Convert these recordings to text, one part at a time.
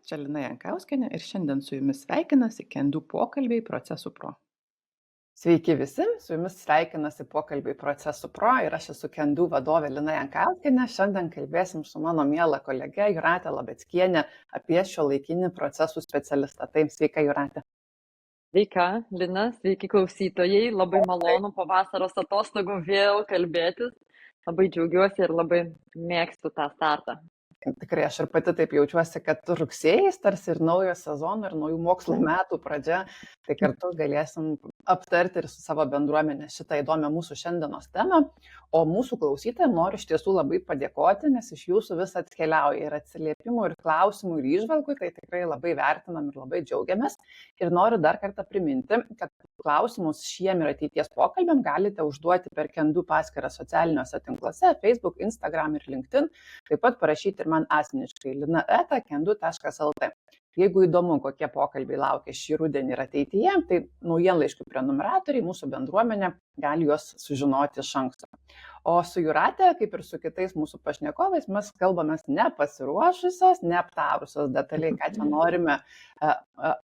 Čia Lina Jankauskienė ir šiandien su jumis sveikinasi Kendu pokalbiai Procesų Pro. Sveiki visi, su jumis sveikinasi pokalbiai Procesų Pro ir aš esu Kendu vadovė Lina Jankauskienė. Šiandien kalbėsim su mano miela kolege Jūratė Labeckienė apie šiuolaikinį procesų specialistą. Taip, sveika Jūratė. Sveika, Lina, sveiki klausytojai, labai malonu po vasaros atostogų vėl kalbėtis. Labai džiaugiuosi ir labai mėgstu tą startą. Tikrai aš ir pati taip jaučiuosi, kad rugsėjais tarsi ir naujo sezono ir naujų mokslo metų pradžia, tai kartu galėsim aptarti ir su savo bendruomenė šitą įdomią mūsų šiandienos temą. O mūsų klausytojams noriu iš tiesų labai padėkoti, nes iš jūsų vis atkeliauja ir atsiliepimų, ir klausimų, ir įžvalgų, tai tikrai labai vertinam ir labai džiaugiamės. Ir noriu dar kartą priminti, kad klausimus šiem ir ateities pokalbėm galite užduoti per Kendu paskyrą socialiniuose tinkluose, Facebook, Instagram ir LinkedIn. Taip pat parašyti ir man asmeniškai lina@kendu.lt. Jeigu įdomu, kokie pokalbiai laukia šį rudenį ir ateityje, tai naujienlaiškių prenumeratoriai, mūsų bendruomenė, gali juos sužinoti iš anksto. O su Jūratė, kaip ir su kitais mūsų pašnekovais, mes kalbamės nepasiruošusios, neaptarusios detaliai, ką čia norime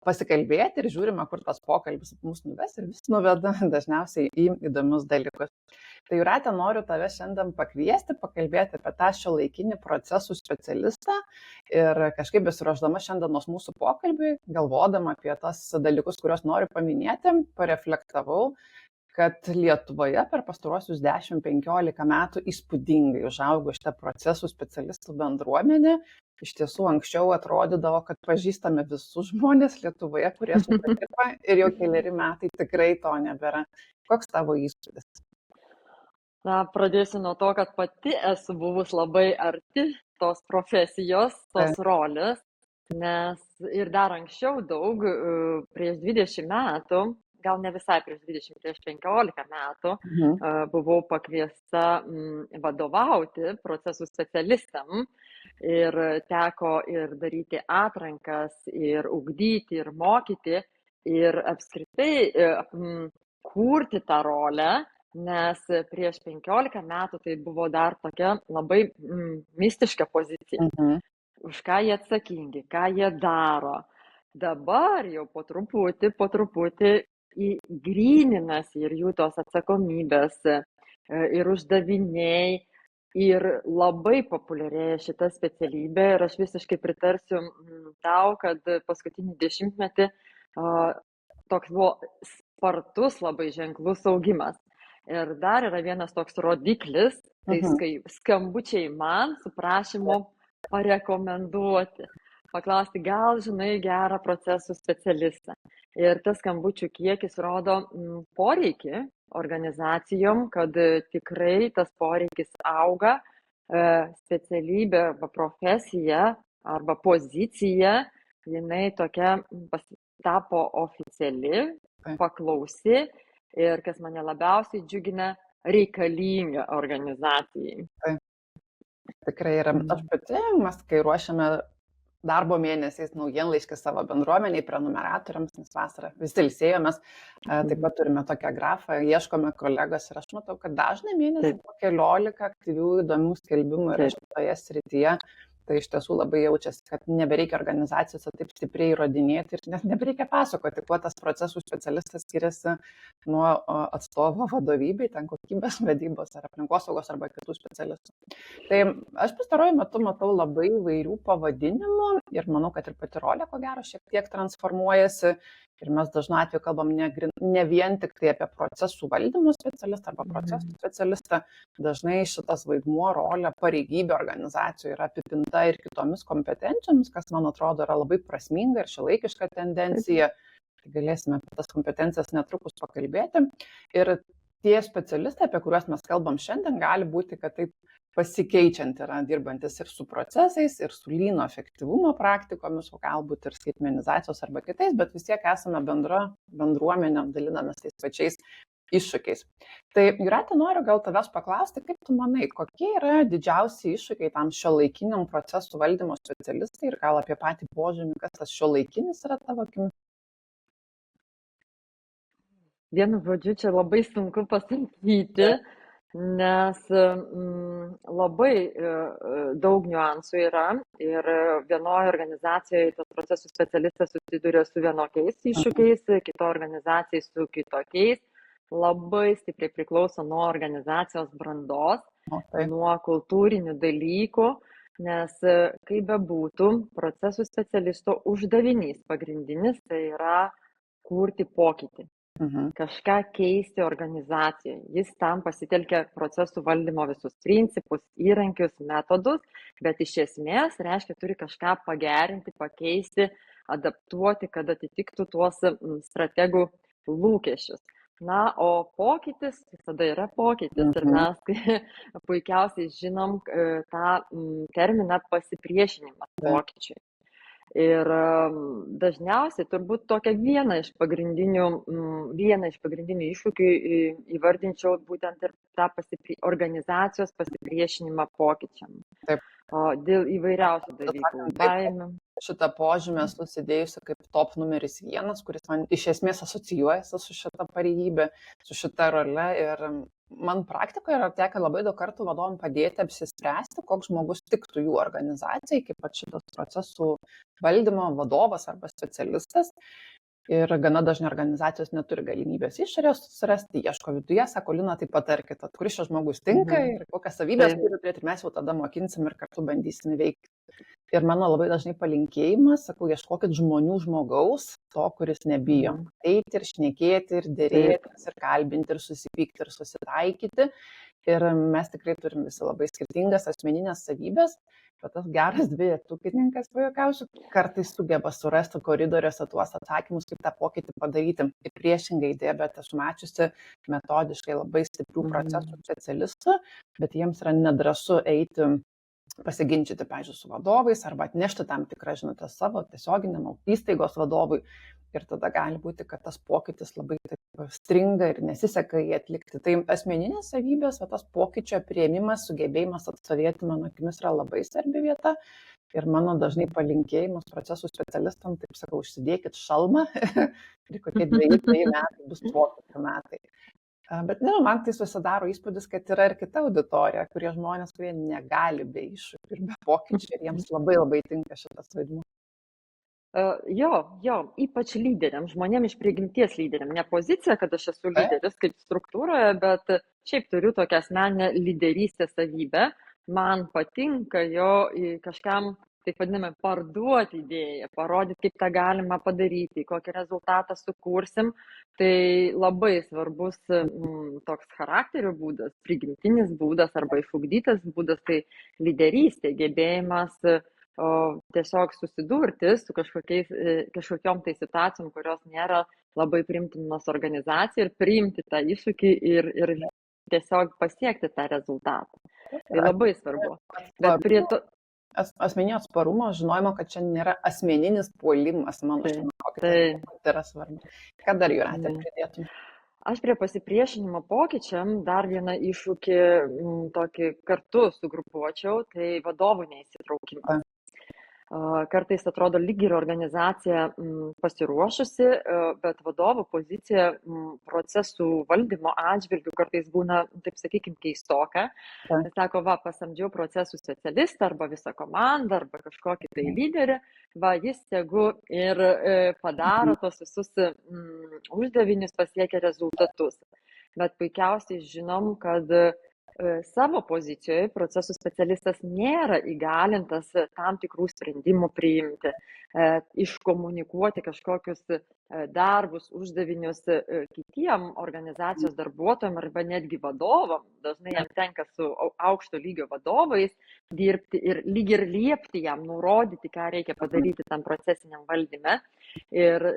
pasikalbėti ir žiūrime, kur tas pokalbis mus nuves ir vis nuveda dažniausiai į įdomius dalykus. Tai Jūratė, noriu tave šiandien pakviesti, pakalbėti apie tą šiuolaikinį procesų specialistą ir kažkaip besiruošdama šiandienos mūsų pokalbiui, galvodama apie tas dalykus, kuriuos noriu paminėti, pareflektavau, kad Lietuvoje per pastaruosius 10-15 metų įspūdingai užaugo šitą procesų specialistų bendruomenė. Iš tiesų anksčiau atrodydavo, kad pažįstame visus žmonės Lietuvoje, kurie su tuo dirba ir jau keleri metai tikrai to nebėra. Koks tavo įspūdis? Na, pradėsiu nuo to, kad pati esu buvus labai arti tos profesijos, tos rolės, nes ir dar anksčiau daug, prieš 20 metų, gal ne visai prieš 20, prieš 15 metų, buvau pakviesta vadovauti procesų specialistam ir teko ir daryti atrankas, ir ugdyti, ir mokyti, ir apskritai kurti tą rolę, nes prieš 15 metų tai buvo dar tokia labai mistiška pozicija. Už ką jie atsakingi, ką jie daro. Dabar jau po truputį įgryninasi ir jų tos atsakomybės, ir uždaviniai, ir labai populiarėja šita specialybė ir aš visiškai pritarsiu tau, kad paskutinį dešimtmetį toks buvo spartus labai ženklus augimas. Ir dar yra vienas toks rodiklis, tai skambučiai man su prašymu parekomenduoti, paklausti, gal žinai gerą procesų specialistą. Ir tas skambučių kiekis rodo poreikį organizacijom, kad tikrai tas poreikis auga, specialybė arba profesija arba pozicija, jinai tokia tapo oficiali, paklausi ir kas mane labiausiai džiugina, reikalinga organizacijai. Tikrai yra. Aš pati, mes kai ruošiame darbo mėnesiais naujienlaiškį savo bendruomeniai, prenumeratoriams, nes vasarą visi ilsėjomės, taip pat turime tokią grafą, ieškome kolegos ir aš matau, kad dažnai mėnesį po 14 aktyvių įdomių skelbimų yra šitoje srityje. Tai iš tiesų labai jaučiasi, kad nebereikia organizacijose taip stipriai įrodinėti ir net nebereikia pasakoti, kuo tas procesų specialistas skiriasi nuo atstovo vadovybei, ten kokybės vadybos ar aplinkosaugos arba kitų specialistų. Tai aš pastaruoju metu matau labai įvairių pavadinimų ir manau, kad ir pati rolė, ko gero, šiek tiek transformuojasi. Ir mes dažnu atveju kalbam ne vien tik tai apie procesų valdymo specialistą arba procesų specialistą. Dažnai šitas vaidmuo, rolė, pareigybė organizacijų yra apipinta ir kitomis kompetencijomis, kas, man atrodo, yra labai prasminga ir šiuolaikiška tendencija. Tai galėsime apie tas kompetencijas netrukus pakalbėti. Ir tie specialistai, apie kuriuos mes kalbam šiandien, gali būti, kad taip pasikeičiant yra dirbantis ir su procesais, ir su lyno efektyvumo praktikomis, o galbūt ir skaitmenizacijos arba kitais, bet vis tiek esame bendruomenė, dalinamės tais pačiais iššūkiais. Tai Jūratė, noriu gal tavęs paklausti, kaip tu manai, kokie yra didžiausi iššūkiai tam šiuolaikiniam procesų valdymo specialistai ir gal apie patį požymį, kas tas šiuolaikinis yra tavo akimis? Vienu žodžiu, čia labai sunku pasakyti, nes labai daug niuansų yra ir vienoje organizacijoje tas procesų specialistas susiduria su vienokiais iššūkiais, kitoje organizacijoje su kitokiais. Labai stipriai priklauso nuo organizacijos brandos, O, tai. nuo kultūrinių dalykų, nes kaip bebūtų, procesų specialisto uždavinys pagrindinis tai yra kurti pokytį, Mhm. kažką keisti organizacijoje. Jis tam pasitelkia procesų valdymo visus principus, įrankius, metodus, bet iš esmės reiškia turi kažką pagerinti, pakeisti, adaptuoti, kad atitiktų tuos strategų lūkesčius. Na, o pokytis visada yra pokytis ir Mhm. mes puikiausiai žinom tą terminą pasipriešinimas Taip. pokyčiui. Ir dažniausiai turbūt tokia viena iš pagrindinių iššūkių įvardinčiau būtent ir tą organizacijos pasipriešinimą pokyčiam. Taip. Dėl įvairiausių dalykų, baimių. Šitą požymę esu sudėjusi kaip top numeris 1, kuris man iš esmės asocijuojasi su šita pareigybė, su šita role. Ir man praktikoje yra tekę labai daug kartų vadovam padėti apsispręsti, koks žmogus tiktų jų organizacijai, kaip pat šitas procesų valdymo vadovas arba specialistas. Ir gana dažnai organizacijos neturi galimybės išorės susirasti, ieško viduje, sako, Lina, tai patarkit, kuris šis žmogus tinka ir kokias savybės turi turėti, ir mes jau tada mokinsim ir kartu bandysim veikti. Ir mano labai dažnai palinkėjimas, sakau, ieškokit žmogaus, to, kuris nebijo. Eiti ir šnekėti, ir dėrėtis, ir kalbinti, ir susipykti, ir susitaikyti. Ir mes tikrai turim visi labai skirtingas asmeninės savybės, bet tas geras dvyliktukininkas, pajuokausiu, kartais sugeba surasti koridoriuose tuos atsakymus, kaip tą pokytį padaryti. Ir priešingai diabetą esu mačiusi metodiškai labai stiprių procesų specialistų, bet jiems yra nedrąsu eiti pasiginčyti, pavyzdžiui, su vadovais arba atnešti tam tikrą žinutę savo tiesioginiam įstaigos vadovui. Ir tada gali būti, kad tas pokytis labai taip stringa ir nesiseka jį atlikti. Tai asmeninės savybės, tas pokyčio priėmimas, sugebėjimas atstovėti, mano akimis, yra labai svarbi vieta. Ir mano dažnai palinkėjimas procesų specialistam, taip sakau, užsidėkit šalmą ir kokie 2 metai bus pokyčių metai. Bet nežinau, man tai susidaro įspūdis, kad yra ir kita auditorija, kurie žmonės, kurie negali be iššūkių ir be pokyčių, ir jiems labai labai tinka šitas vaidmuo. Jo, ypač lyderiam, žmonėm iš prigimties lyderiam, ne pozicija, kad aš esu lyderis kaip struktūroje, bet šiaip turiu tokią asmeninę lyderystės savybę, man patinka jo kažkam, taip vadiname, parduoti idėją, parodyti, kaip tą galima padaryti, kokį rezultatą sukursim. Tai labai svarbus toks charakterio būdas, prigimtinis būdas arba išugdytas būdas, tai lyderystė, gebėjimas tiesiog susidurti su kažkokiom tai situacijom, kurios nėra labai priimtinos organizacijai ir priimti tą iššūkį ir tiesiog pasiekti tą rezultatą. Tai labai svarbu. Bet prie to... Asmeninio atsparumo, žinojimo, kad čia nėra asmeninis puolimas, mano tai yra svarbu. Ką dar, Jūratė, pridėtum? Aš prie pasipriešinimo pokyčiam dar vieną iššūkį tokį kartu sugrupuočiau, tai vadovų neįsitraukimas. Kartais atrodo lyg ir organizacija pasiruošusi, bet vadovo pozicija procesų valdymo atžvilgių kartais būna, taip sakykime, keistoka. Jis sako, pasamdžiau procesų specialistą arba visą komandą arba kažkokį tai lyderį, jis tegu ir padaro tos visus uždavinius, pasiekia rezultatus. Bet puikiausiai žinom, kad savo pozicijoje procesų specialistas nėra įgalintas tam tikrų sprendimų priimti, iškomunikuoti kažkokius darbus, uždavinius kitiem organizacijos darbuotojams arba netgi vadovam. Dažnai jam tenka su aukšto lygio vadovais dirbti ir lyg ir liepti jam, nurodyti, ką reikia padaryti tam procesiniam valdyme. Ir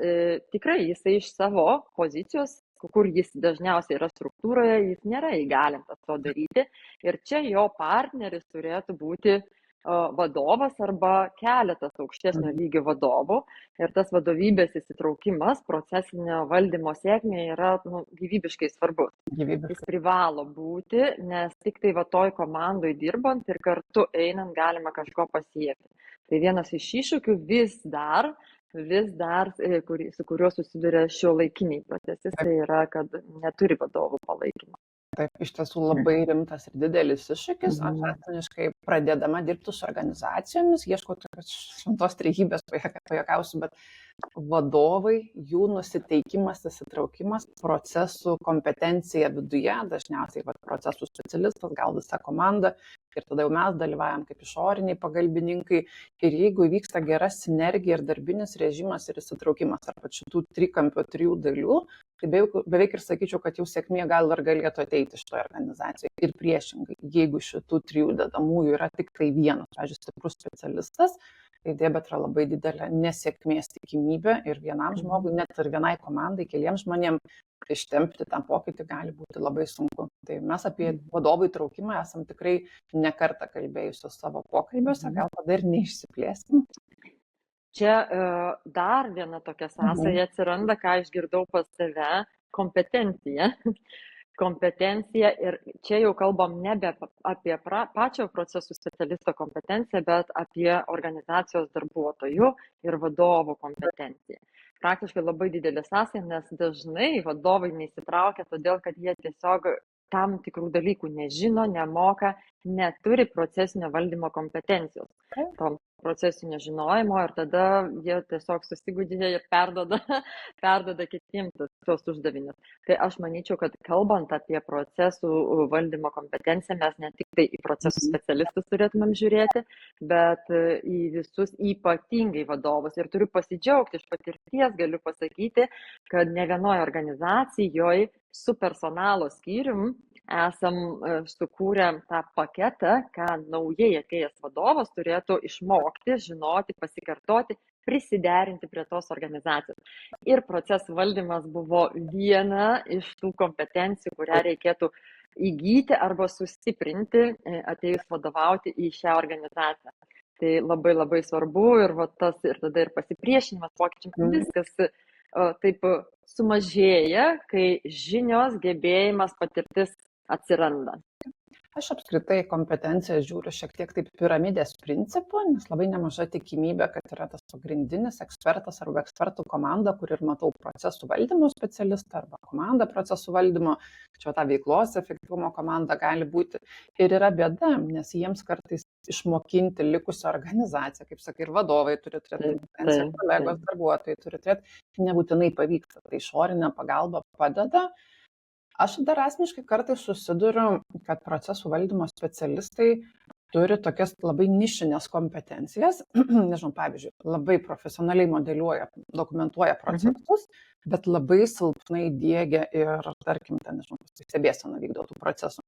tikrai jisai iš savo pozicijos, kur jis dažniausiai yra struktūroje, jis nėra įgalintas to daryti. Ir čia jo partneris turėtų būti vadovas arba keletas aukštesnio lygio vadovų. Ir tas vadovybės įsitraukimas procesinio valdymo sėkmė yra gyvybiškai svarbus. Jis privalo būti, nes tik tai toj komandai dirbant ir kartu einant galima kažko pasiekti. Tai vienas iš iššūkių vis dar, su kuriuo susiduria šiuolaikiniai procesistai, yra, kad neturi vadovų palaikymo. Taip, iš tiesų labai rimtas ir didelis iššūkis. Aš Mhm. asmeniškai pradėdama dirbti su organizacijomis, ieškau tokios šventos trejybės, pajuokausiu, bet vadovai, jų nusiteikimas, įsitraukimas, procesų kompetencija viduje, dažniausiai procesų specialistas, gal visa komanda, ir tada jau mes dalyvaujam kaip išoriniai pagalbininkai. Ir jeigu vyksta gera sinergija ir darbinis režimas ir įsitraukimas tarp šitų trikampių, trijų dalių, tai beveik ir sakyčiau, kad jau sėkmė gal ir galėtų ateiti šitoje organizacijoje. Ir priešingai, jeigu šitų trijų dedamųjų yra tik tai vienas, pavyzdžiui, stiprus specialistas, tai bet yra labai didelė nesėkmės tikimybė ir vienam žmogui, net ir vienai komandai, keliems žmonėms ištempti tą pokytį gali būti labai sunku. Tai mes apie vadovų įtraukimą esam tikrai nekartą kalbėjusios savo pokalbiuose, gal tada ir neišsiplėsim. Čia dar viena tokia sąsaja atsiranda, ką išgirdau pas tave, kompetencija. Kompetencija ir čia jau kalbam nebe apie pačio procesų specialisto kompetenciją, bet apie organizacijos darbuotojų ir vadovų kompetenciją. Praktiškai labai didelė sąsaja, nes dažnai vadovai neįsitraukia, todėl kad jie tiesiog tam tikrų dalykų nežino, nemoka, neturi procesinio valdymo kompetencijos. To procesinio žinojimo ir tada jie tiesiog susigudžia ir perdoda kitiems tos uždavinius. Tai aš manyčiau, kad kalbant apie procesų valdymo kompetenciją, mes ne tik tai į procesų specialistus turėtumėm žiūrėti, bet į visus ypatingai vadovus. Ir turiu pasidžiaugti, iš patirties galiu pasakyti, kad ne vienoje organizacijoje su personalo skyrium esam sukūrę tą paketą, ką naujai atėjęs vadovas turėtų išmokti, žinoti, pasikartoti, prisiderinti prie tos organizacijos. Ir procesų valdymas buvo viena iš tų kompetencijų, kurią reikėtų įgyti arba sustiprinti atėjus vadovauti į šią organizaciją. Tai labai labai svarbu ir tas ir tada ir pasipriešinimas pokyčiams, viskas taip sumažėja, kai žinios, gebėjimas, patirtis atsiranda. Aš apskritai kompetenciją žiūriu šiek tiek taip piramidės principu, nes labai nemaža tikimybė, kad yra tas pagrindinis ekspertas arba ekspertų komanda, kur ir matau procesų valdymo specialistą arba komandą procesų valdymo, čia ta veiklos efektyvumo komanda gali būti. Ir yra bėda, nes jiems kartais išmokinti likusią organizaciją, kaip sakai, ir vadovai turi turėti kompetenciją, kolegos, darbuotojai turi turėti, nebūtinai pavyksta. Tai išorinė pagalba padeda. Aš dar asmeniškai kartais susiduriu, kad procesų valdymo specialistai turi tokias labai nišinės kompetencijas, nežinau, pavyzdžiui, labai profesionaliai modeliuoja, dokumentuoja procesus, bet labai silpnai diegia ir, tarkim, ten, nežinau, stebėseną vykdo tų procesų.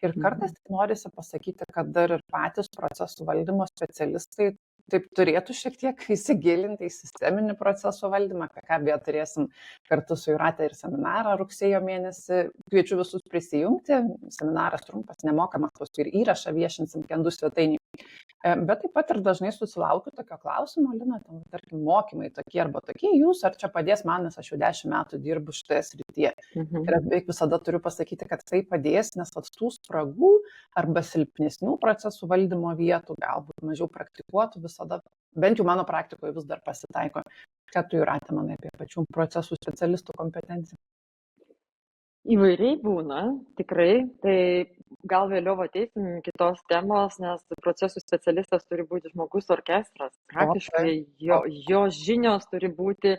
Ir kartais norisi pasakyti, kad dar ir patys procesų valdymo specialistai taip turėtų šiek tiek įsigilinti į sisteminį procesų valdymą, apie ką beje turėsim kartu su Jūrate ir seminarą rugsėjo mėnesį. Kviečiu visus prisijungti, seminaras trumpas, nemokamas, paskui ir įrašą viešinsim Kendų svetainėje. Bet taip pat ir dažnai susilaukiu tokio klausimo, Lina, tam, tarkim, mokymai tokie arba tokie, jūs ar čia padės man, nes aš jau 10 metų dirbu šitoje srityje. Ir beveik visada turiu pasakyti, kad tai padės, nes tų spragų arba silpnesnių procesų valdymo vietų, galbūt mažiau praktikuotų, visada, bent jau mano praktikoje vis dar pasitaiko. Ką tu, Jūrate, manai apie pačių procesų specialistų kompetenciją? Įvairiai būna, tikrai. Tai gal vėliau ateisim kitos temos, nes procesų specialistas turi būti žmogus orkestras. Praktiškai jo žinios turi būti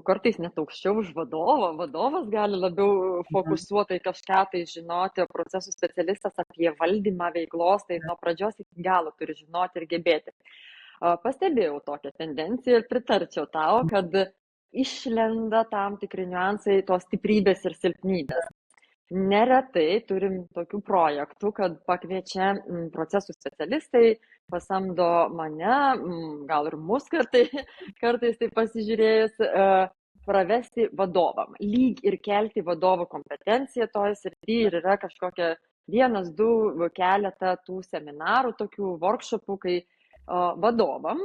kartais net aukščiau už vadovą. Vadovas gali labiau fokusuotai kažką tai žinoti, o procesų specialistas apie valdymą veiklos, tai nuo pradžios iki galo turi žinoti ir gebėti. Pastebėjau tokią tendenciją ir pritarčiau tau, kad išlenda tam tikri niuansai, tos stiprybės ir silpnybės. Neretai turim tokių projektų, kad pakviečia procesų specialistai, pasamdo mane, gal ir mus kartais tai pasižiūrėjus, pravesti vadovam, lyg ir kelti vadovų kompetenciją toje srityje ir yra kažkokia 1, 2, keletą tų seminarų, tokių workshopų, kai vadovam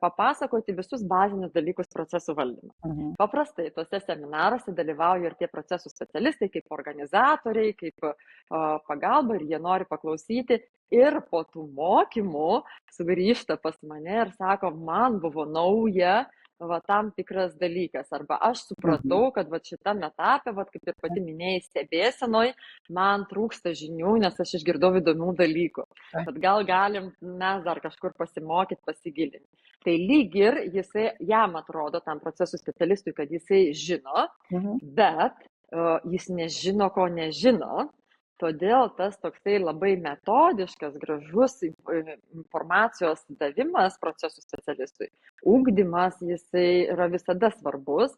papasakoti visus bazinius dalykus procesų valdymo. Paprastai tuose seminaruose dalyvauja ir tie procesų specialistai kaip organizatoriai, kaip pagalba ir jie nori paklausyti. Ir po tų mokymų sugrįžta pas mane ir sako, man buvo nauja, va tam tikras dalykas. Arba aš supratau, kad va šitam etape, va kaip ir pati minėjai, stebėsenoj, man trūksta žinių, nes aš išgirdau įdomių dalykų. Bet gal galim mes dar kažkur pasimokyti, pasigilinti. Tai lyg ir jisai, jam atrodo, tam procesų specialistui, kad jisai žino, bet jis nežino, ko nežino. Todėl tas toksai labai metodiškas, gražus informacijos davimas procesų specialistui, ugdymas, jisai yra visada svarbus.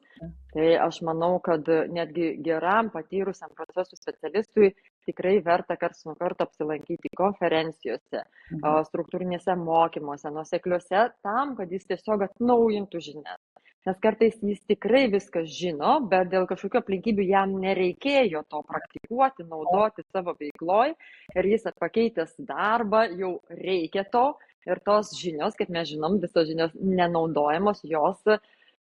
Tai aš manau, kad netgi geram patyrusiam procesų specialistui tikrai verta karts nuo karto apsilankyti konferencijose, struktūrinėse mokymuose, nuosekliuose, tam, kad jis tiesiog atnaujintų žinias. Nes kartais jis tikrai viską žino, bet dėl kažkokių aplinkybių jam nereikėjo to praktikuoti, naudoti savo veikloj ir jis pakeitęs darbą, jau reikia to ir tos žinios, kaip mes žinom, visos žinios nenaudojamos, jos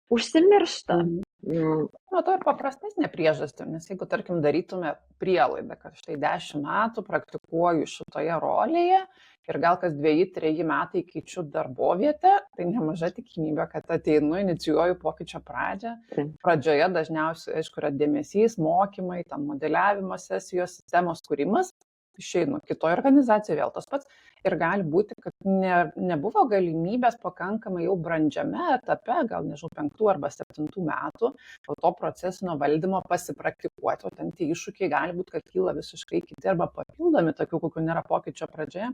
užsimiršta. To ir paprastesnė priežastė, nes jeigu, tarkim, darytume prielaidą, kad štai 10 metų praktikuoju šitoje rolėje ir gal kas 2-3 metai keičiu darbovietę, tai nemaža tikimybė, kad ateinu, inicijuoju pokyčio pradžią. Pradžioje dažniausiai, aišku, yra dėmesys, mokymai, ten modeliavimo sesijos, sistemos kūrimas. Išeinu kitoje organizacijoje, vėl tas pats. Ir gali būti, kad nebuvo galimybės pakankamai jau brandžiame etape, gal nežinau, 5 arba 7 metų, po to procesinio valdymo pasipraktikuoti, o ten tie iššūkiai gali būti, kad kyla visiškai kiti arba papildomi, tokių, kokių nėra pokyčio pradžioje.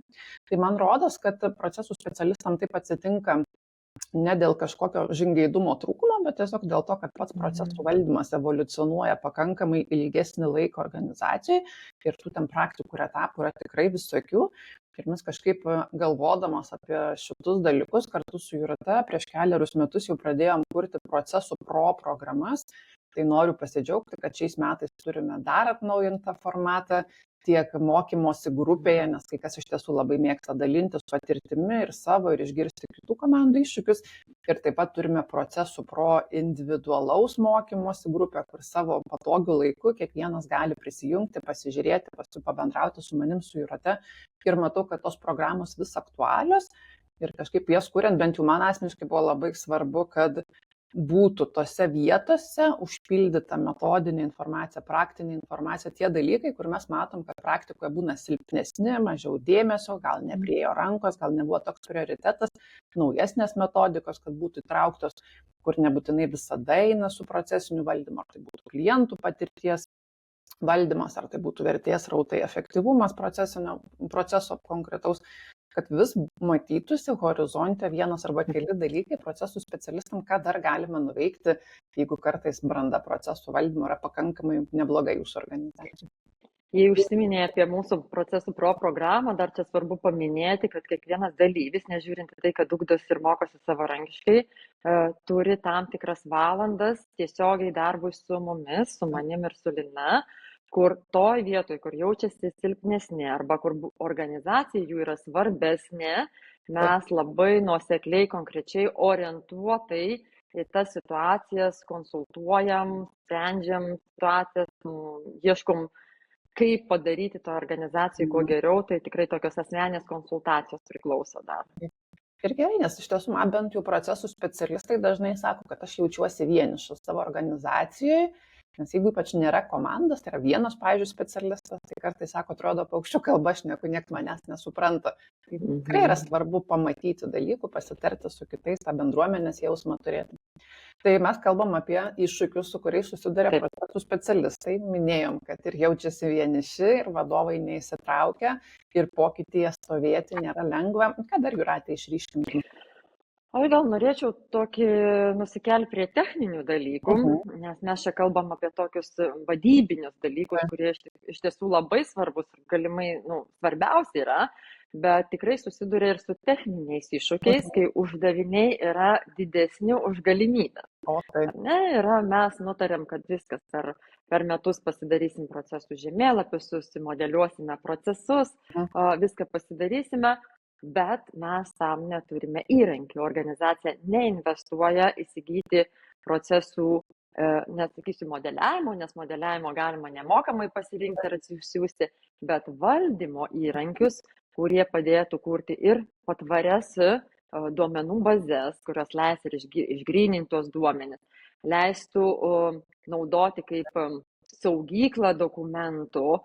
Tai man rodos, kad procesų specialistam taip atsitinka ne dėl kažkokio žingeidumo trūkumo, bet tiesiog dėl to, kad pats procesų valdymas evoliucionuoja pakankamai ilgesnį laiką organizacijai ir tų ten praktikų ir etapų yra tikrai visokių. Ir mes kažkaip galvodamos apie šitus dalykus kartu su Jūrate prieš kelerius metus jau pradėjom kurti procesų pro programas. Tai noriu pasidžiaugti, kad šiais metais turime dar atnaujintą formatą tiek mokymosi grupėje, nes kai kas iš tiesų labai mėgsta dalintis patirtimi ir savo, ir išgirsti kitų komandų iššūkius. Ir taip pat turime procesų pro individualaus mokymosi grupę, kur savo patogiu laiku kiekvienas gali prisijungti, pasižiūrėti, paskui pabendrauti su manim, su Jūrate. Ir matau, kad tos programos vis aktualios ir kažkaip jas kuriant, bent jau man asmeniškai buvo labai svarbu, kad būtų tose vietose užpildyta metodinė informacija, praktinė informacija, tie dalykai, kur mes matom, kad praktikoje būna silpnesni, mažiau dėmesio, gal nepriejo rankos, gal nebuvo toks prioritetas, naujesnės metodikos, kad būtų įtrauktos, kur nebūtinai visada eina su procesiniu valdymu, ar tai būtų klientų patirties valdymas, ar tai būtų vertės rautai, efektyvumas proceso konkretaus, kad vis matytųsi horizonte vienas arba keli dalykai procesų specialistam, ką dar galime nuveikti, jeigu kartais branda procesų valdymo yra pakankamai neblogai jūsų organizacijai. Jei užsiminė apie mūsų procesų pro programą, dar čia svarbu paminėti, kad kiekvienas dalyvis, nežiūrint tai, kad ugdosi ir mokosi savarankiškai, turi tam tikras valandas tiesiogiai darbui su mumis, su manim ir su Lina, kur toj vietoj, kur jaučiasi silpnesnė arba kur organizacija jų yra svarbesnė, mes labai nuosekliai, konkrečiai orientuotai į tas situacijas konsultuojam, sprendžiam situacijas, ieškom, kaip padaryti tą organizaciją kuo geriau, tai tikrai tokios asmeninės konsultacijos priklauso dar. Ir gerai, nes iš tiesų man bent jau procesų specialistai dažnai sako, kad aš jaučiuosi vienišas savo organizacijoje, nes jeigu ypač nėra komandos, tai yra vienas, pavyzdžiui, specialistas, tai kartais sako, atrodo, paukščių kalba, aš niekas manęs nesupranta. Tai tikrai yra svarbu pamatyti dalykų, pasitarti su kitais, tą bendruomenės jausmą turėti. Tai mes kalbam apie iššūkius, su kuriais susiduria procesų specialistai. Minėjom, kad ir jaučiasi vieniši, ir vadovai neįsitraukia, ir pokytyje stovėti nėra lengva. Ką dar Jūrate išryškinti? Aš gal norėčiau tokį nusikelti prie techninių dalykų, nes mes čia kalbam apie tokius vadybinius dalykus, kurie iš tiesų labai svarbus ir galimai svarbiausia yra, bet tikrai susiduria ir su techniniais iššūkiais, kai uždaviniai yra didesni už galimybę. Mes nutarėm, kad viskas per metus pasidarysim procesų žemėlapius, susimodeliuosime procesus, viską pasidarysime. Bet mes tam neturime įrankių. Organizacija neinvestuoja įsigyti procesų, nesakysiu modeliavimo, nes modeliavimo galima nemokamai pasirinkti ir atsisiųsti, bet valdymo įrankius, kurie padėtų kurti ir patvarias duomenų bazės, kurios leis ir išgryninti tuos duomenis, leistų naudoti kaip saugyklą dokumentų,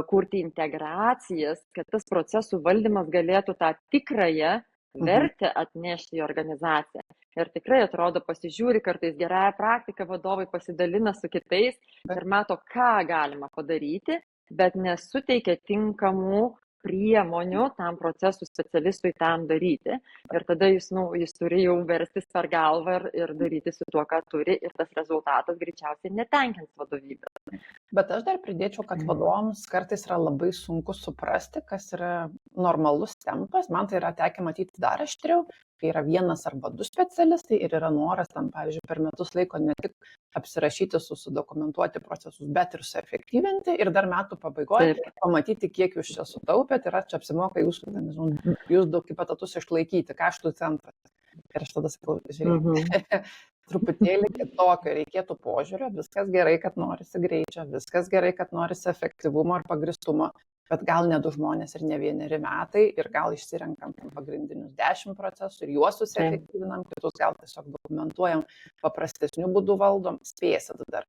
kurti integracijas, kad tas procesų valdymas galėtų tą tikrąją vertę atnešti į organizaciją. Ir tikrai atrodo, pasižiūri kartais gerąją praktiką, vadovai pasidalina su kitais ir mato, ką galima padaryti, bet nesuteikia tinkamų priemonių tam procesų specialistui tam daryti. Ir tada jis turi jau verstis per galvą ir daryti su tuo, ką turi, ir tas rezultatas greičiausiai netenkins vadovybės. Bet aš dar pridėčiau, kad vadovams kartais yra labai sunku suprasti, kas yra normalus tempas. Man tai yra tekę matyti dar aštriau, kai yra vienas arba du specialistai ir yra noras tam, pavyzdžiui, per metus laiko ne tik apsirašyti, sudokumentuoti procesus, bet ir suefektyvinti ir dar metų pabaigoje pamatyti, kiek jūs čia sutaupėt ir ar čia apsimoka jūs daug kaip etatus išlaikyti, kaštų centras. Ir aš tada sakau, žiūrėk, truputėlį kitokio reikėtų požiūrio, viskas gerai, kad norisi greičio, viskas gerai, kad norisi efektyvumo ir pagristumo, bet gal ne 2 žmonės ir ne 1 metai ir gal išsirenkam pagrindinius 10 procesų ir juos susiefektyvinam, kitus gal tiesiog dokumentuojam, paprastesnių būdų valdom, spėsit dar.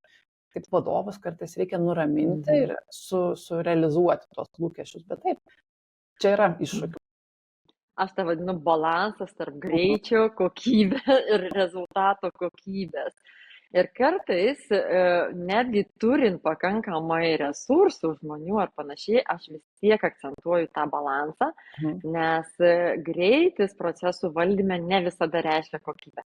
Kaip vadovas kartais reikia nuraminti ir surealizuoti tuos lūkesčius, bet taip, čia yra iššūkių. Aš tą vadinu balansas tarp greičio, kokybės ir rezultato kokybės. Ir kartais, netgi turint pakankamai resursų, žmonių ar panašiai, aš vis tiek akcentuoju tą balansą, nes greitis procesų valdyme ne visada reiškia kokybę.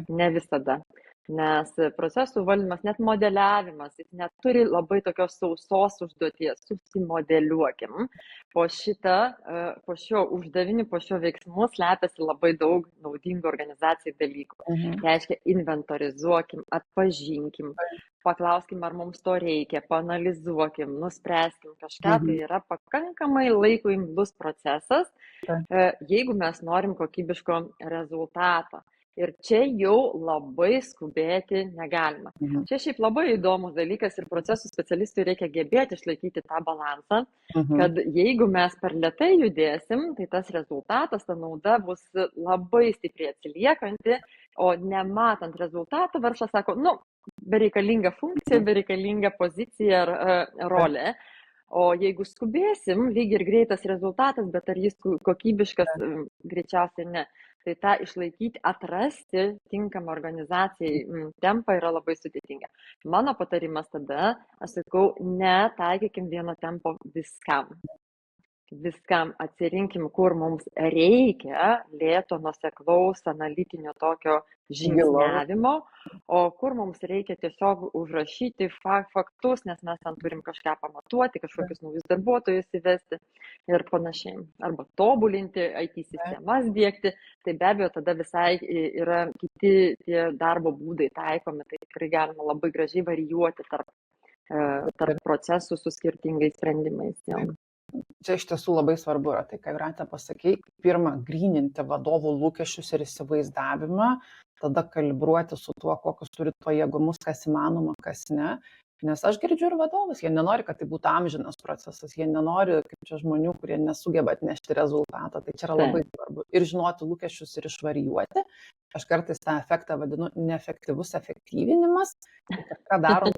Ne visada. Nes procesų valdymas, net modeliavimas, jis neturi labai tokios sausos užduoties, susimodeliuokim. Po šio uždavinį, po šio veiksmų slepiasi labai daug naudingų organizacijai dalykų. Reiškia, inventorizuokim, atpažinkim, paklauskim, ar mums to reikia, paanalizuokim, nuspręskim kažką, tai yra pakankamai laiko imlus procesas, jeigu mes norim kokybiško rezultato. Ir čia jau labai skubėti negalima. Čia šiaip labai įdomus dalykas ir procesų specialistui reikia gebėti išlaikyti tą balansą, kad jeigu mes per lėtai judėsim, tai tas rezultatas, ta nauda bus labai stipriai atsiliekanti, o nematant rezultato, verslas sako, bereikalinga funkcija, bereikalinga pozicija ar rolė. O jeigu skubėsim, lyg ir greitas rezultatas, bet ar jis kokybiškas, greičiausiai ne. Tai tą išlaikyti, atrasti tinkamą organizacijai tempą yra labai sudėtinga. Mano patarimas tada, aš sakau, netaikykim vieno tempo viskam. Viskam atsirinkim, kur mums reikia lėto, nuoseklaus, analitinio tokio žingsniavimo, o kur mums reikia tiesiog užrašyti faktus, nes mes ten turim kažką pamatuoti, kažkokius naujus darbuotojus įvesti ir panašiai. Arba tobulinti, IT sistemas diegti, tai be abejo tada visai yra kiti tie darbo būdai taikomi, tai tikrai galima labai gražiai varijuoti tarp procesų su skirtingais sprendimais. Čia iš tiesų labai svarbu yra tai, ką Jūrate pasakei. Pirma, gryninti vadovų lūkesčius ir įsivaizdavimą, tada kalibruoti su tuo, kokius turit pajėgumus, kas įmanoma, kas ne. Nes aš girdžiu ir vadovus, jie nenori, kad tai būtų amžinas procesas, jie nenori, kaip čia žmonių, kurie nesugeba atnešti rezultatą. Tai čia yra labai svarbu. Ir žinoti lūkesčius ir išvarijuoti. Aš kartais tą efektą vadinu neefektyvus efektyvinimas. Ką darom,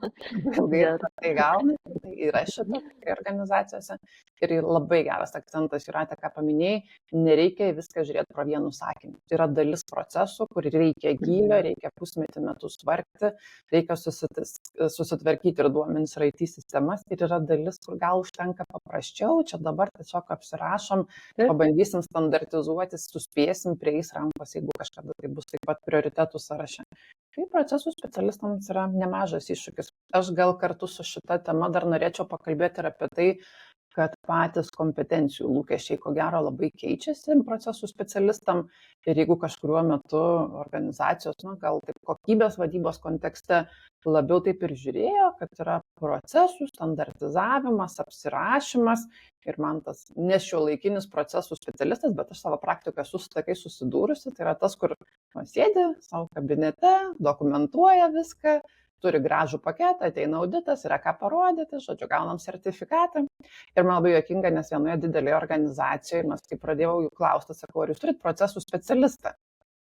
ilgai tai gauna, tai yra šitą organizacijose. Ir labai geras akcentas, Jūrate, ką paminėjai, nereikia viską žiūrėti pro vienu sakiniu. Tai yra dalis procesų, kur reikia gylio, reikia pusmetį metus vargti, reikia susitvarkyti ir duomenis ir IT sistemas. Ir yra dalis, kur gal užtenka paprasčiau, čia dabar tiesiog apsirašom, pabandysim standartizuotis, suspėsim, prieis rankos, jeigu kažkada tai bus taip pat prioritetų sąraše. Tai procesų specialistams yra nemažas iššūkis. Aš gal kartu su šita tema dar norėčiau pakalbėti ir apie tai, kad patys kompetencijų lūkesčiai, ko gero, labai keičiasi procesų specialistam ir jeigu kažkuriuo metu organizacijos, gal taip kokybės vadybos kontekste labiau taip ir žiūrėjo, kad yra procesų standartizavimas, apsirašymas ir man tas nešiuolaikinis procesų specialistas, bet aš savo praktikoje esu su tokiais susidūrusi, tai yra tas, kur sėdi savo kabinete, dokumentuoja viską, turi gražų paketą, ateina auditas, yra ką parodyti, žodžiu, gaunam sertifikatą. Ir man labai juokinga, nes vienoje didelėje organizacijoje, mes kai pradėjau jų klausti, sakau, ar jūs turit procesų specialistą?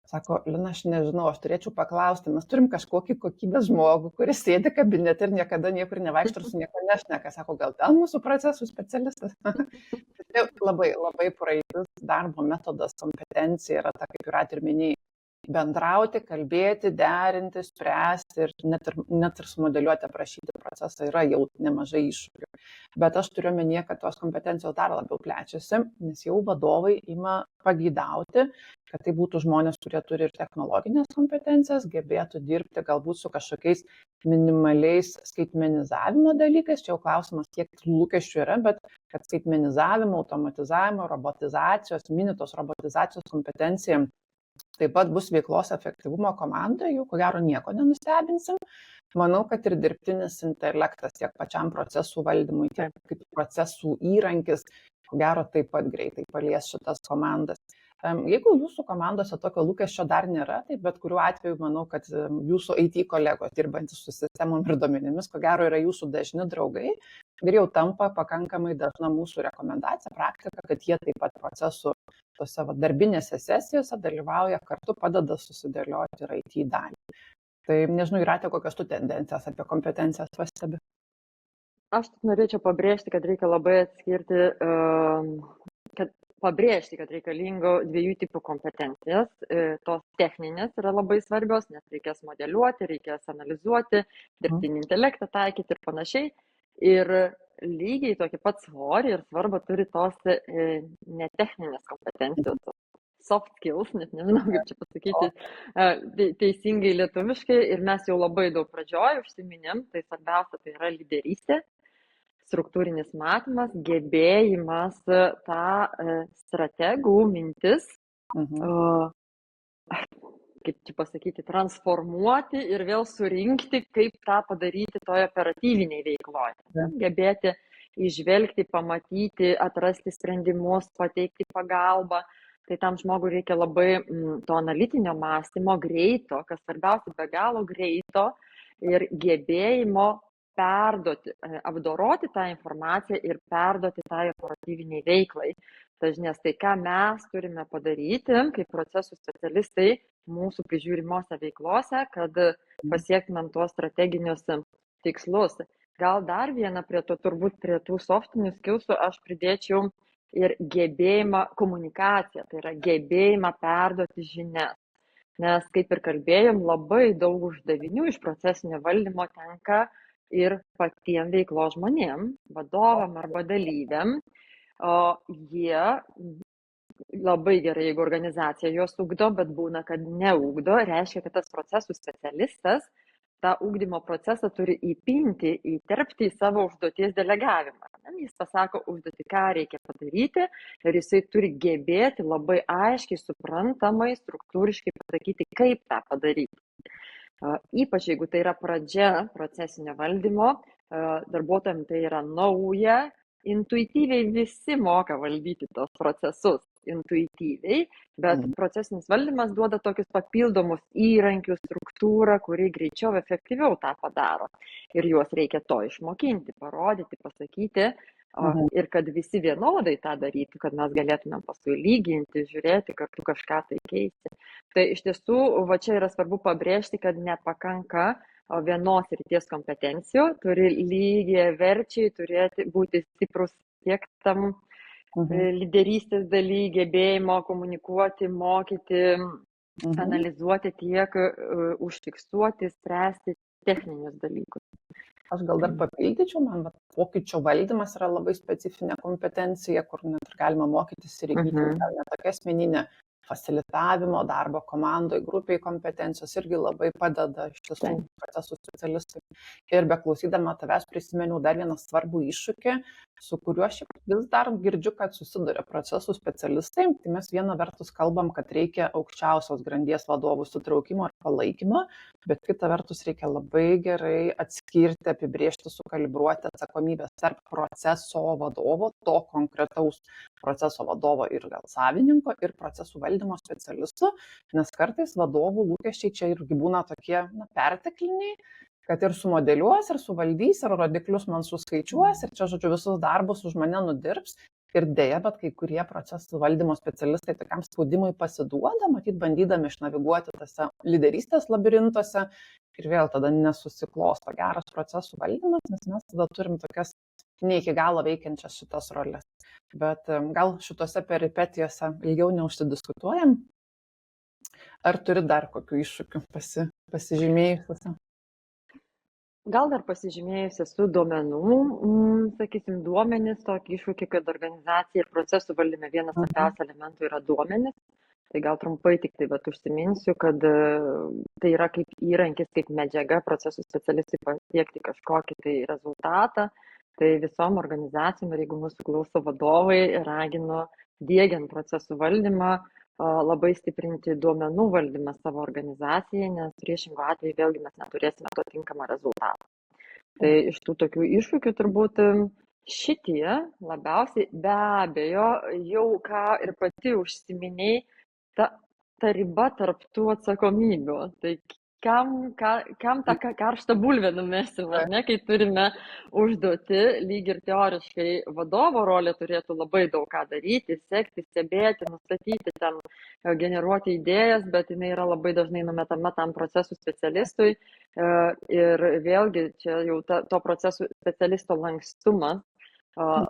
Sako, Lina, aš nežinau, aš turėčiau paklausti, mes turim kažkokį kokybės žmogų, kuris sėdi kabinete ir niekada niekur nevaikšto ir su nieko nešneka. Sako, gal ten mūsų procesų specialistas? Tai labai, labai praeitis darbo metodas, kompetencija yra ta, kaip ir minėjai, bendrauti, kalbėti, derinti, spręsti ir net ir sumodeliuoti, aprašyti procesą yra jau nemažai iššūkių. Bet aš turiu omenyje, kad tos kompetencijos dar labiau plečiasi, nes jau vadovai ima pageidauti, kad tai būtų žmonės, kurie turi ir technologinės kompetencijas, gebėtų dirbti galbūt su kažkokiais minimaliais skaitmenizavimo dalykais. Čia jau klausimas, kiek lūkesčių yra, bet kad skaitmenizavimo, automatizavimo, robotizacijos, minitos robotizacijos kompetencija taip pat bus veiklos efektyvumo komandoje, jau ko gero nieko nenustebinsim. Manau, kad ir dirbtinis intelektas tiek pačiam procesų valdymui, tiek kaip procesų įrankis, ko gero taip pat greitai palies šitas komandas. Jeigu jūsų komandose tokio lūkesčio dar nėra, tai bet kuriuo atveju manau, kad jūsų IT kolegos dirbantys su sistemom ir duomenimis, ko gero yra jūsų dažni draugai ir jau tampa pakankamai dažna mūsų rekomendacija, praktika, kad jie taip pat procesų tose darbinėse sesijose dalyvauja kartu, padeda susidėlioti ir IT dalį. Tai nežinau, Jūrate, kokios tu tendencijas apie kompetencijas pastebi? Aš tik norėčiau pabrėžti, kad reikia labai atskirti, kad reikalingo dviejų tipų kompetencijas. Tos techninės yra labai svarbios, nes reikės modeliuoti, reikės analizuoti, dirbtinį intelektą taikyti ir panašiai. Ir lygiai tokį pat svorį ir svarbą turi tos netechninės kompetencijos, soft skills, net nežinau, kaip čia pasakyti teisingai lietuviškai. Ir mes jau labai daug pradžioj užsiminėm, tai svarbiausia tai yra lyderystė, struktūrinis matymas, gebėjimas tą strategų mintis, kaip čia pasakyti, transformuoti ir vėl surinkti, kaip tą padaryti toje operatyviniai veikloje. Gebėti įžvelgti, pamatyti, atrasti sprendimus, pateikti pagalbą. Tai tam žmogui reikia labai to analitinio mąstymo, greito, kas svarbiausia, be galo greito ir gebėjimo perduoti, apdoroti tą informaciją ir perduoti tą operatyviniai veiklai. Nes tai, ką mes turime padaryti, kaip procesų specialistai, mūsų prižiūrimose veiklose, kad pasiektumėm tuos strateginius tikslus. Gal dar vieną turbūt prie tų softinių skillsų aš pridėčiau ir gebėjimą komunikaciją, tai yra gebėjimą perduoti žinias. Nes, kaip ir kalbėjom, labai daug uždavinių iš procesinio valdymo tenka ir patiem veiklos žmonėm, vadovam arba dalyviam. O jie labai gerai, jeigu organizacija juos ugdo, bet būna, kad neugdo, reiškia, kad tas procesų specialistas tą ugdymo procesą turi įpinti, įterpti į savo užduoties delegavimą. Jis pasako užduotį, ką reikia padaryti ir jisai turi gebėti labai aiškiai, suprantamai, struktūriškai pasakyti, kaip tą padaryti. Ypač jeigu tai yra pradžia procesinio valdymo, darbuotojams tai yra nauja, intuityviai visi moka valdyti tos procesus, intuityviai, bet procesinis valdymas duoda tokius papildomus įrankius, struktūrą, kuri greičiau, efektyviau tą padaro. Ir juos reikia to išmokinti, parodyti, pasakyti ir kad visi vienodai tą darytų, kad mes galėtumėm paskui lyginti, žiūrėti, kartu kažką tai keisti. Tai iš tiesų, va čia yra svarbu pabrėžti, kad nepakanka vienos srities kompetencijų, turi lygiai verčiai turėti būti stiprus tiek tam lyderystės daly, gebėjimo komunikuoti, mokyti, analizuoti, tiek užfiksuoti, spręsti techninius dalykus. Aš gal dar papildyčiau, man pokyčio valdymas yra labai specifinė kompetencija, kur net ir galima mokytis ir įgyti gal net tokia asmeninė fasilitavimo, darbo komandoj, grupiai kompetencijos irgi labai padeda iš tiesų procesų specialistai. Ir beklausydama tavęs prisimeniau dar vieną svarbų iššūkį, su kuriuo šiaip vis dar girdžiu, kad susiduria procesų specialistai. Tai mes viena vertus kalbam, kad reikia aukščiausios grandies vadovų sutraukimo ir palaikymo, bet kita vertus reikia labai gerai atskirti, apibriežti, sukalibruoti atsakomybės tarp proceso vadovo, to konkretaus proceso vadovo ir gal savininko ir procesų valdymo specialistų, nes kartais vadovų lūkesčiai čia irgi būna tokie pertekliniai, kad ir sumodeliuos, ir suvaldys, ir rodiklius man suskaičiuos, ir čia, žodžiu, visus darbus už mane nudirbs. Ir dėja, bet kai kurie procesų valdymo specialistai tokiam spaudimui pasiduoda, matyt, bandydami išnaviguoti tose lyderystės labirintuose ir vėl tada nesusiklosto geras procesų valdymas, nes mes tada turim tokias ne iki galo veikiančias šitas rolės. Bet gal šitose peripetijose ilgiau neužsidiskutuojam. Ar turi dar kokių iššūkių pasižymėjusiuose? Gal dar pasižymėjusi esu duomenų, sakysim, duomenys, tokį iššūkį, kad organizacija ir procesų valdyme vienas svarbiausių elementų yra duomenys. Tai gal trumpai tik tai užsiminsiu, kad tai yra kaip įrankis, kaip medžiaga procesų specialistui pasiekti kažkokį tai rezultatą. Tai visom organizacijom, ir jeigu mūsų klauso vadovai, raginu diegiant procesų valdymą, labai stiprinti duomenų valdymą savo organizacijai, nes priešingų atveju vėlgi mes neturėsime to tinkamą rezultatą. Tai iš tų tokių iššūkių turbūt šitie labiausiai, be abejo, jau ką ir pati užsiminėjai, ta riba tarp tų atsakomybių. Tai kam tą karštą bulvę numesim, ne, kai turime užduoti, lyg ir teoriškai vadovo rolė turėtų labai daug ką daryti, sekti, stebėti, nustatyti, ten generuoti idėjas, bet jinai yra labai dažnai numetama tam procesų specialistui. Ir vėlgi čia jau to procesų specialisto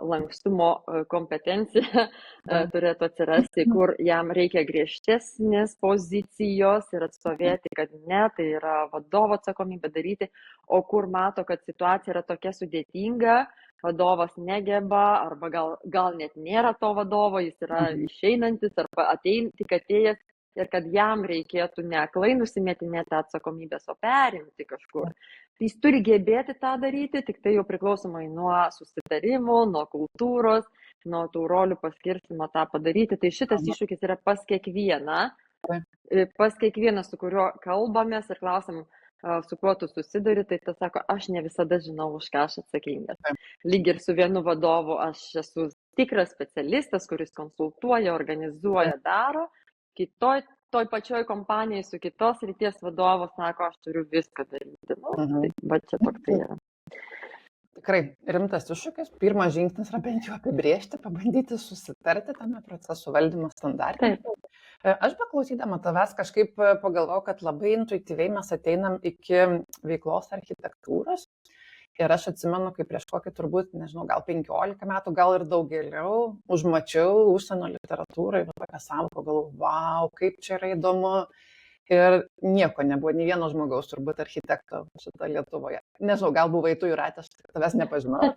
lankstumo kompetencija turėtų atsirasti, kur jam reikia griežtesnės pozicijos ir atstovėti, kad ne, tai yra vadovo atsakomybė daryti, o kur mato, kad situacija yra tokia sudėtinga, vadovas negeba, arba gal net nėra to vadovo, jis yra išeinantis arba tik atėjęs, ir kad jam reikėtų ne aklai nusimetinėti atsakomybės, o perimti kažkur. Jis turi gebėti tą daryti, tik tai jau priklausomai nuo susitarimų, nuo kultūros, nuo tų rolių paskirstimo tą padaryti. Tai šitas iššūkis yra pas kiekvieną, su kuriuo kalbamės ir klausim, su kuo tu susiduri, tai tas sako, aš ne visada žinau, už ką aš atsakingas. Lyg ir su vienu vadovu aš esu tikras specialistas, kuris konsultuoja, organizuoja, daro. Toj pačioj kompanijai su kitos srities vadovas sako, aš turiu viską daryti. Tai va čia toks tai yra. Tikrai rimtas iššūkis. Pirmas žingsnis yra bent jau apibrėžti, pabandyti susitarti tame procesų valdymo standarte. Aš beklausydama tavęs kažkaip pagalvojau, kad labai intuityviai mes ateinam iki veiklos architektūros. Ir aš atsimenu, kai prieš kokį turbūt, nežinau, gal 15 metų, gal ir daugeliau, užmačiau užsienio literatūrą ir tokią sąvoką, galvoju, wow, kaip čia yra įdomu. Ir nieko nebuvo, nei vieno žmogaus, turbūt architekto šitą Lietuvoje. Nežinau, gal buvai tu, Jūrate, aš tavęs nepažinau.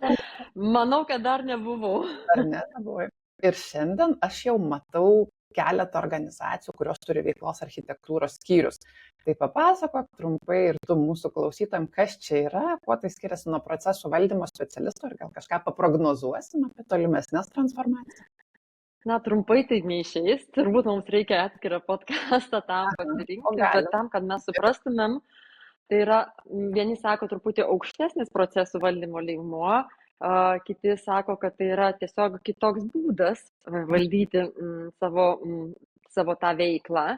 Manau, kad dar nebuvau. Ar ne, nebuvai. Ir šiandien aš jau matau keletą organizacijų, kurios turi veiklos architektūros skyrius. Tai papasakok trumpai ir tu mūsų klausytojams, kas čia yra, kuo tai skiriasi nuo procesų valdymo specialisto ir gal kažką paprognozuosim apie tolimesnės transformacijas. Na, trumpai tai neišeis, turbūt mums reikia atskirą podcastą tam pasirinkti, bet tam, kad mes suprastumėm, tai yra, vieni sako truputį aukštesnis procesų valdymo lygmuo, kiti sako, kad tai yra tiesiog kitoks būdas valdyti savo tą veiklą.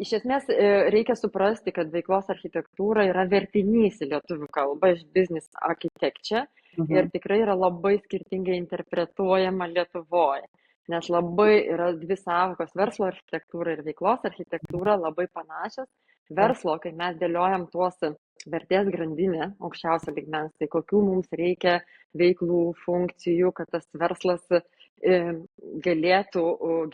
Iš esmės reikia suprasti, kad veiklos architektūra yra vertinys į lietuvių kalbą iš business architecture ir tikrai yra labai skirtingai interpretuojama Lietuvoje, nes labai yra dvi sąvokos, verslo architektūra ir veiklos architektūra labai panašios. Verslo, kai mes dėliojam tuos vertės grandinę aukščiausio lygmens, tai kokių mums reikia veiklų, funkcijų, kad tas verslas galėtų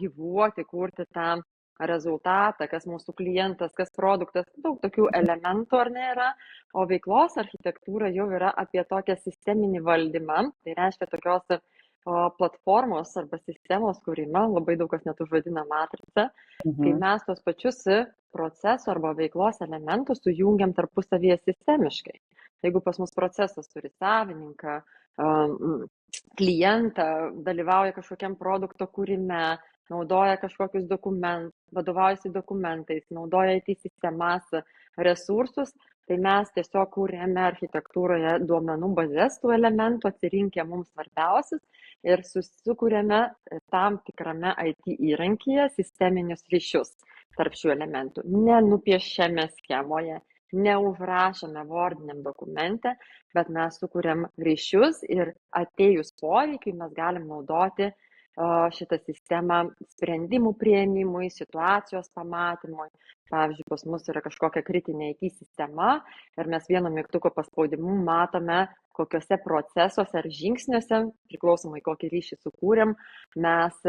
gyvuoti, kurti tą rezultatą, kas mūsų klientas, kas produktas, daug tokių elementų ar nėra, o veiklos architektūra jau yra apie tokią sisteminį valdymą, tai reiškia tokios platformos arba sistemos kūrimą, labai daug kas net užvadina matricą, kai mes tos pačius procesų arba veiklos elementus sujungiam tarpusavyje sistemiškai. Jeigu pas mus procesas turi savininką, klientą, dalyvauja kažkokiam produkto kūrime, naudoja kažkokius dokumentus, vadovaujasi dokumentais, naudoja IT sistemas, resursus, tai mes tiesiog kūrėme architektūroje duomenų bazės tų elementų, atsirinkę mums svarbiausius ir susikūrėme tam tikrame IT įrankyje sisteminius ryšius tarp šių elementų. Nenupiešėme schemoje, neužrašome vordiniam dokumente, bet mes sukūrėm ryšius ir atėjus poreikiui mes galim naudoti šitą sistemą sprendimų priėmimui, situacijos pamatymui. Pavyzdžiui, pas mus yra kažkokia kritinė IT sistema ir mes vieno mygtuko paspaudimu matome, kokiuose procesuose ar žingsniuose, priklausomai kokį ryšį sukūrėm, mes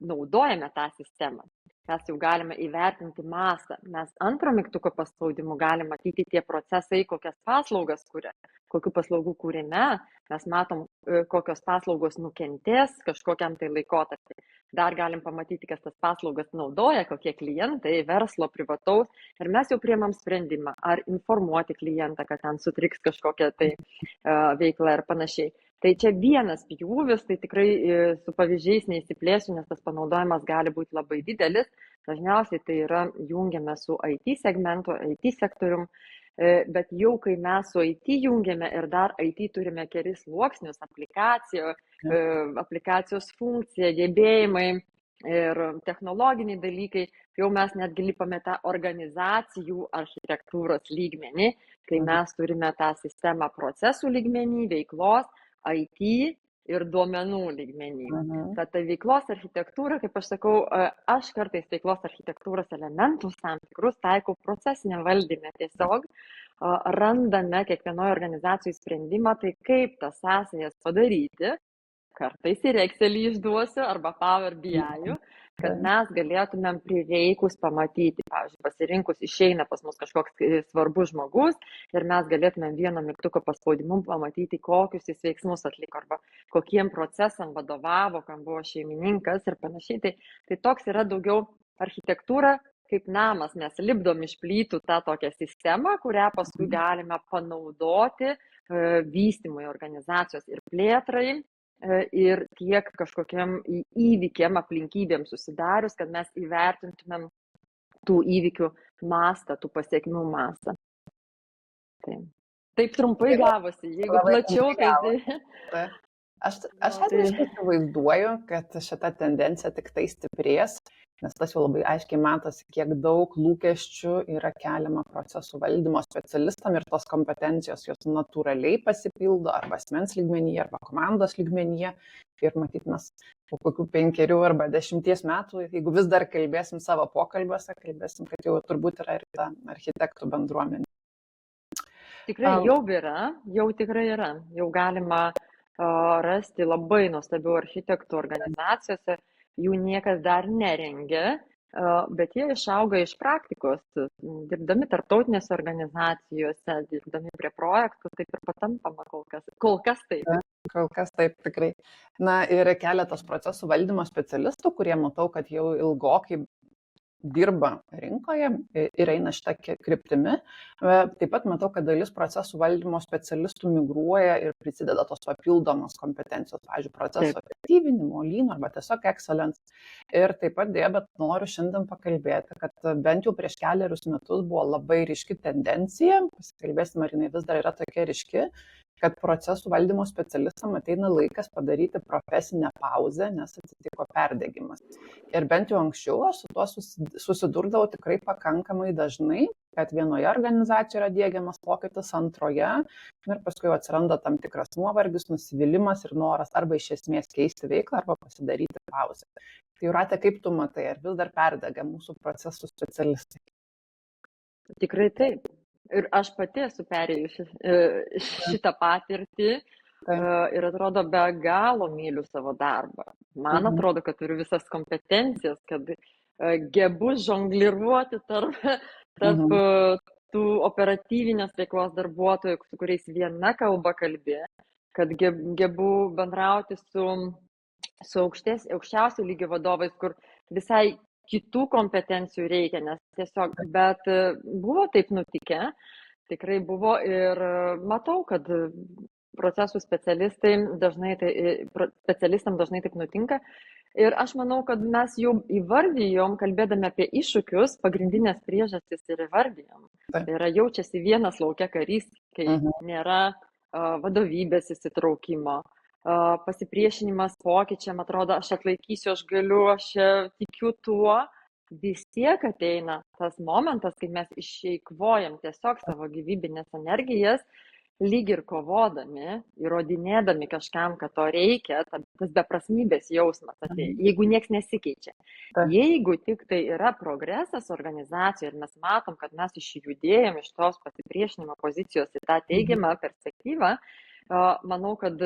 naudojame tą sistemą. Mes jau galime įvertinti mastą. Mes antro mygtuko paspaudimu galime matyti tie procesai, kokias paslaugas kuria, kokių paslaugų kūrime. Mes matom, kokios paslaugos nukentės kažkokiam tai laikotarpiui. Dar galim pamatyti, kas tas paslaugas naudoja, kokie klientai, verslo, privataus. Ir mes jau priemam sprendimą, ar informuoti klientą, kad ten sutriks kažkokia tai veikla ir panašiai. Tai čia vienas pjūvis, tai tikrai su pavyzdžiais neįsiplėsiu, nes tas panaudojimas gali būti labai didelis. Dažniausiai tai yra jungiame su IT segmentu, IT sektorium, bet jau kai mes su IT jungiame ir dar IT turime kelis sluoksnius, aplikacijos funkcija, gebėjimai ir technologiniai dalykai, jau mes netgi lipame tą organizacijų architektūros lygmenį, kai mes turime tą sistemą procesų lygmenį, veiklos, IT ir duomenų lygmenį. Tad ta veiklos architektūra, kaip aš sakau, aš kartais veiklos architektūros elementus tam tikrus taikau procesiniam valdyme. Tiesiog randame kiekvienoje organizacijai sprendimą, tai kaip tas sąsajas padaryti, kartais ir Excelį išduosiu arba Power BI, kad mes galėtumėm prireikus pamatyti. Pavyzdžiui, pasirinkus išeina pas mus kažkoks svarbus žmogus ir mes galėtumėm vieno mygtuko paspaudimu pamatyti, kokius jis veiksmus atliko arba kokiem procesam vadovavo, kam buvo šeimininkas ir panašiai. Tai toks yra daugiau architektūra kaip namas. Mes lipdom iš plytų tą tokią sistemą, kurią paskui galime panaudoti vystymui organizacijos ir plėtrai. Ir tiek kažkokiam įvykiam, aplinkybėm susidarius, kad mes įvertintumėm tų įvykių mastą, tų pasiekmių mastą. Taip trumpai gavosi, jeigu plačiau, tai... Aš asmeniškai įsivaizduoju, kad šita tendencija tik tai stiprės, nes tas jau labai aiškiai matosi, kiek daug lūkesčių yra keliama procesų valdymo specialistam ir tos kompetencijos jos natūraliai pasipildo arba asmens lygmenyje, arba komandos lygmenyje. Ir matyt, mes po kokių 5 arba 10 metų, jeigu vis dar kalbėsim savo pokalbiuose, kalbėsim, kad jau turbūt yra ir ta architektų bendruomenė. Tikrai jau yra, jau tikrai yra. Jau galima rasti labai nuostabių architektų organizacijose, jų niekas dar nerengia, bet jie išauga iš praktikos, dirbdami tarptautinėse organizacijose, dirbdami prie projektų, taip ir patampama kol kas taip. Kol kas taip tikrai. Na ir keletas procesų valdymo specialistų, kurie matau, kad jau ilgokai dirba rinkoje ir eina šitą kryptimi. Taip pat matau, kad dalis procesų valdymo specialistų migruoja ir prisideda tos papildomos kompetencijos, pavyzdžiui, proceso efektyvinimo, lean arba tiesiog excellence. Ir taip pat dėja, bet noriu šiandien pakalbėti, kad bent jau prieš keliarius metus buvo labai ryški tendencija, pasikalbėsim, ar jinai vis dar yra tokia ryški, kad procesų valdymo specialistam ateina laikas padaryti profesinę pauzę, nes atsitiko perdegimas. Ir bent jau anksčiau aš su tuo susidurdavau tikrai pakankamai dažnai, kad vienoje organizacijoje yra diegiamas pokytis, antroje, ir paskui atsiranda tam tikras nuovargis, nusivylimas ir noras arba iš esmės keisti veiklą, arba pasidaryti pauzę. Tai Jūrate, kaip tu matai, ar vis dar perdega mūsų procesų specialistai? Tikrai taip. Ir aš pati esu perėjusi šitą patirtį ir atrodo be galo myliu savo darbą. Man atrodo, kad turiu visas kompetencijas, kad gebu žongliruoti tarp tų operatyvinės veiklos darbuotojų, su kuriais viena kalba kalbė, kad gebu bendrauti su aukščiausių lygio vadovais, kur visai kitų kompetencijų reikia, nes tiesiog, bet buvo taip nutikę, tikrai buvo ir matau, kad procesų specialistam dažnai taip nutinka. Ir aš manau, kad mes jau įvardijom, kalbėdami apie iššūkius, pagrindinės priežastis ir įvardijom. Tai yra jaučiasi vienas laukia karys, kai nėra vadovybės įsitraukimo. Pasipriešinimas pokyčiam, atrodo, aš atlaikysiu, aš galiu, aš tikiu tuo, vis tiek ateina tas momentas, kai mes išeikvojam tiesiog savo gyvybinės energijas, lyg ir kovodami, įrodinėdami kažkam, kad to reikia, tas beprasmybės jausmas ateina, jeigu nieks nesikeičia. Jeigu tik tai yra progresas organizacijoje ir mes matom, kad mes išjudėjom iš tos pasipriešinimo pozicijos į tą teigiamą perspektyvą, manau, kad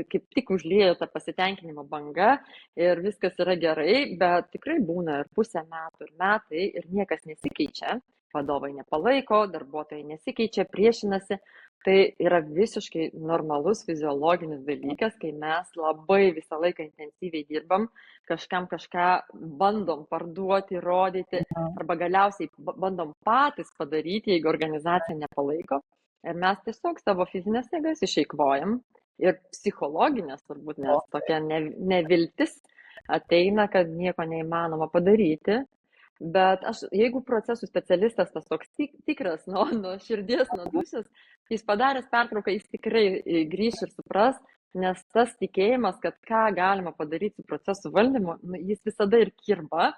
kaip tik užliejo tą pasitenkinimo bangą ir viskas yra gerai, bet tikrai būna ir pusę metų, ir metai, ir niekas nesikeičia, vadovai nepalaiko, darbuotojai nesikeičia, priešinasi. Tai yra visiškai normalus fiziologinis dalykas, kai mes labai visą laiką intensyviai dirbam, kažkam kažką bandom parduoti, rodyti, arba galiausiai bandom patys padaryti, jeigu organizacija nepalaiko. Ir mes tiesiog savo fizinės jėgas išeikvojam ir psichologinės turbūt, nes tokia neviltis ateina, kad nieko neįmanoma padaryti. Bet jeigu procesų specialistas tas toks tikras nuo širdies, nuo dūšios, jis padaręs pertrauką, jis tikrai grįš ir supras, nes tas tikėjimas, kad ką galima padaryti su procesų valdymu, jis visada ir kirba,